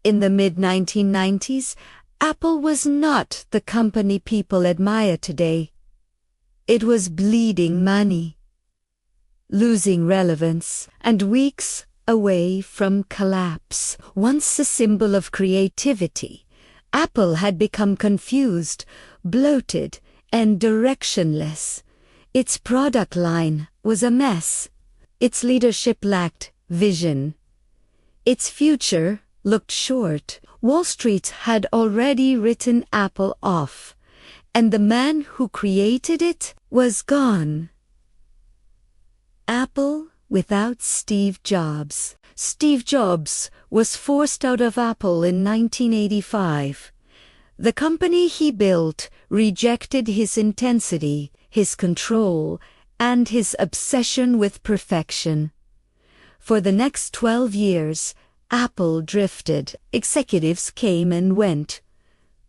In the mid-1990s, Apple was not the company people admire today. It was bleeding money, losing relevance, and weeks away from collapse. Once a symbol of creativity, Apple had become confused, bloated, and directionless. Its product line was a mess. Its leadership lacked vision. Its future looked short. Wall Street had already written Apple off, and the man who created it was gone. Apple without Steve Jobs. Steve Jobs was forced out of Apple in 1985. The company he built rejected his intensity, his control, and his obsession with perfection. For the next 12 years, Apple drifted. Executives came and went.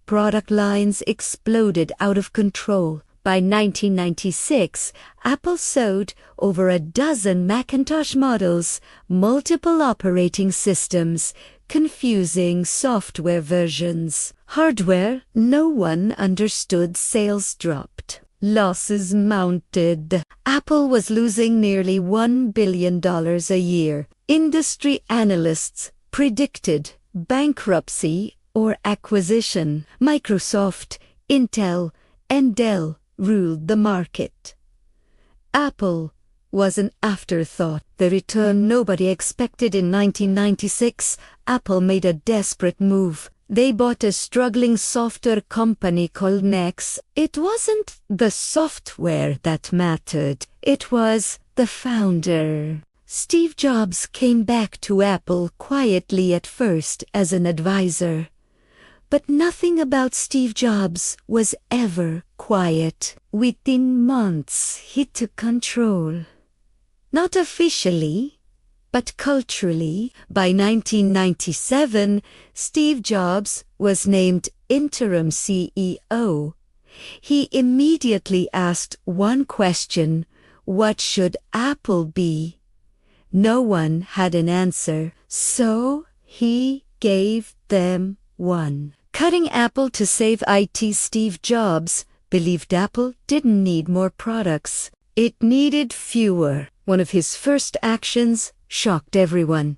Product lines exploded out of control. By 1996, Apple sold over a dozen Macintosh models, multiple operating systems, confusing software versions. Hardware no one understood. Sales dropped. Losses mounted. Apple was losing nearly $1 billion a year. Industry analysts predicted bankruptcy or acquisition. Microsoft, Intel, and Dell ruled the market. Apple was an afterthought. The return nobody expected. In 1996, Apple made a desperate move. They bought a struggling software company called Nex. It wasn't the software that mattered. It was the founder. Steve Jobs came back to Apple quietly at first as an advisor. But nothing about Steve Jobs was ever quiet. Within months, he took control. Not officially, but culturally. By 1997, Steve Jobs was named interim CEO. He immediately asked one question: what should Apple be? No one had an answer, so he gave them one. Cutting Apple to save IT. Steve Jobs believed Apple didn't need more products. It needed fewer. One of his first actions shocked everyone.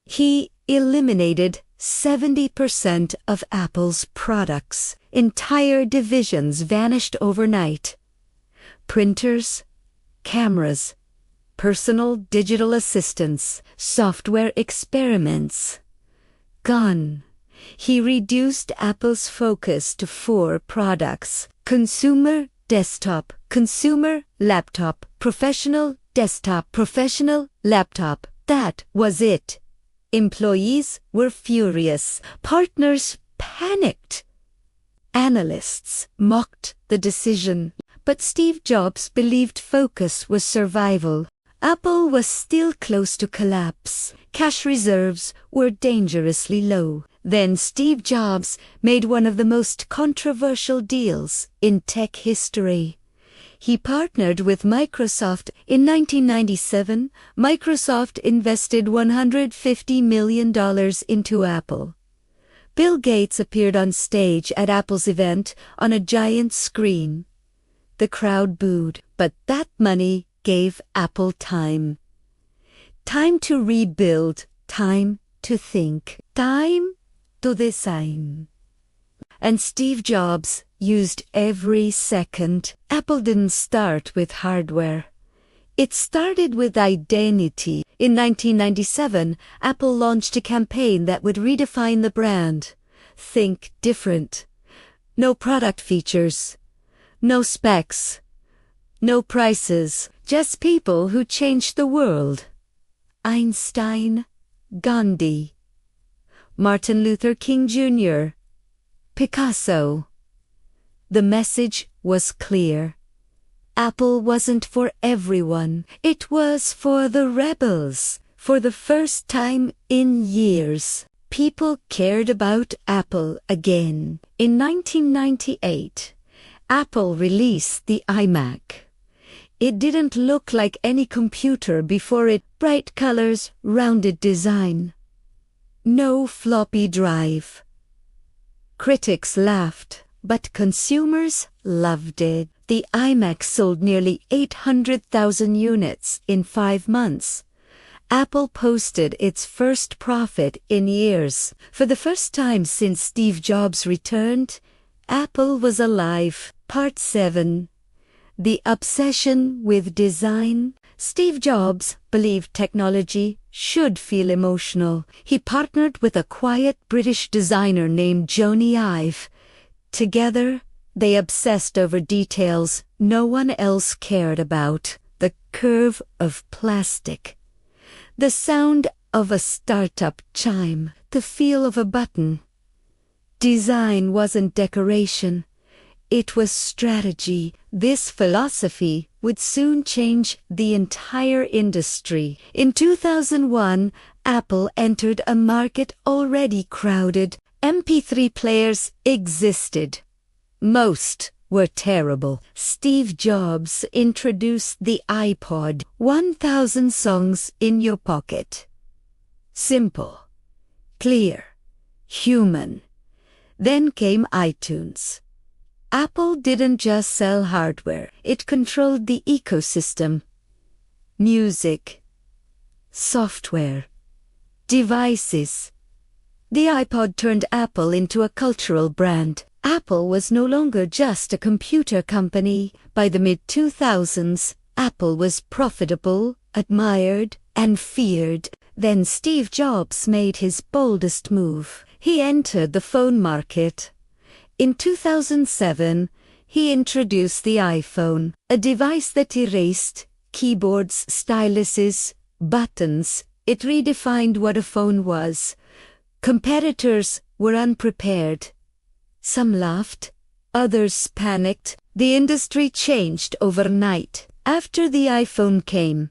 He eliminated 70% of Apple's products. Entire divisions vanished overnight. Printers, cameras, personal digital assistants, software experiments. Gone. He reduced Apple's focus to 4 products: consumer desktop, consumer laptop, professional desktop, professional laptop. That was it. Employees were furious. Partners panicked. Analysts mocked the decision. But Steve Jobs believed focus was survival. Apple was still close to collapse. Cash reserves were dangerously low. Then Steve Jobs made one of the most controversial deals in tech history. He partnered with Microsoft. In 1997, Microsoft invested $150 million into Apple. Bill Gates appeared on stage at Apple's event on a giant screen. The crowd booed, but that money gave Apple time. Time to rebuild, time to think, time to design. And Steve Jobs used every second. Apple didn't start with hardware. It started with identity. In 1997, Apple launched a campaign that would redefine the brand. Think different. No product features. No specs. No prices. Just people who changed the world. Einstein, Gandhi, Martin Luther King Jr., Picasso. The message was clear. Apple wasn't for everyone. It was for the rebels. For the first time in years, people cared about Apple again. In 1998, Apple released the iMac. It didn't look like any computer before it. Bright colors, rounded design. no floppy drive. Critics laughed, but consumers loved it. The iMac sold nearly 800,000 units in 5 months. Apple posted its first profit in years. For the first time since Steve Jobs returned, Apple was alive. Part 7. The obsession with design. Steve Jobs believed technology should feel emotional. He partnered with a quiet British designer named Jony Ive. Together, they obsessed over details no one else cared about. The curve of plastic, the sound of a startup chime, the feel of a button. Design wasn't decoration. It was strategy. This philosophy would soon change the entire industry. In 2001, Apple entered a market already crowded. MP3 players existed. Most were terrible. Steve Jobs introduced the iPod, 1,000 songs in your pocket. Simple, clear, human. Then came iTunes. Apple didn't just sell hardware, it controlled the ecosystem. Music, software, devices. The iPod turned Apple into a cultural brand. Apple was no longer just a computer company. By the mid-2000s, Apple was profitable, admired, and feared. Then Steve Jobs made his boldest move. He entered the phone market. In 2007, he introduced the iPhone, a device that erased keyboards, styluses, buttons. It redefined what a phone was. Competitors were unprepared. Some laughed, others panicked. The industry changed overnight. After the iPhone came,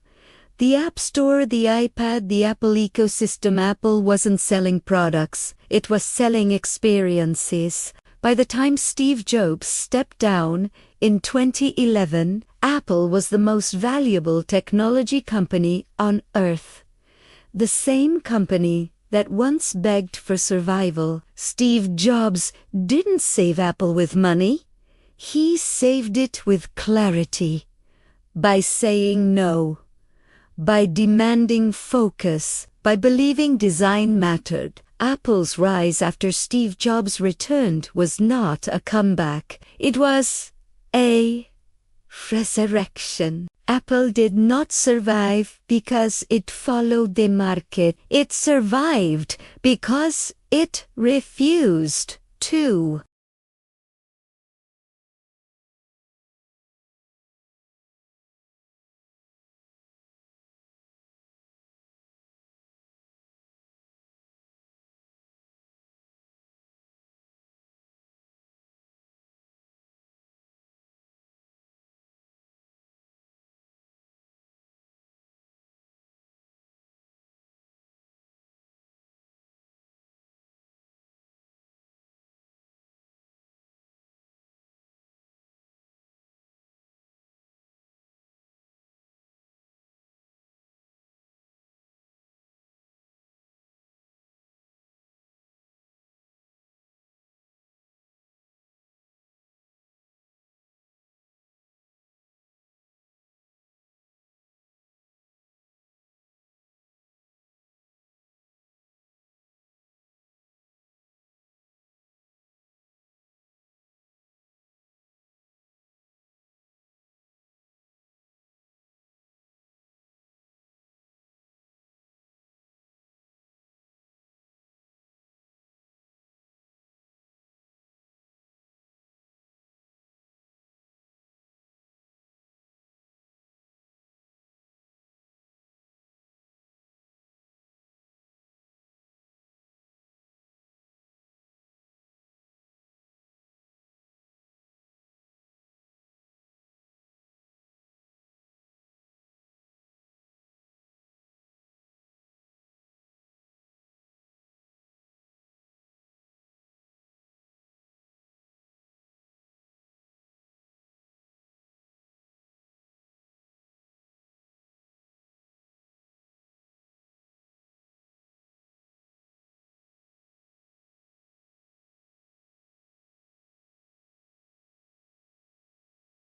the App Store, the iPad, the Apple ecosystem. Apple wasn't selling products, it was selling experiences. By the time Steve Jobs stepped down in 2011, Apple was the most valuable technology company on earth. The same company that once begged for survival. Steve Jobs didn't save Apple with money. He saved it with clarity. By saying no. By demanding focus. By believing design mattered. Apple's rise after Steve Jobs returned was not a comeback. It was a resurrection. Apple did not survive because it followed the market. It survived because it refused to.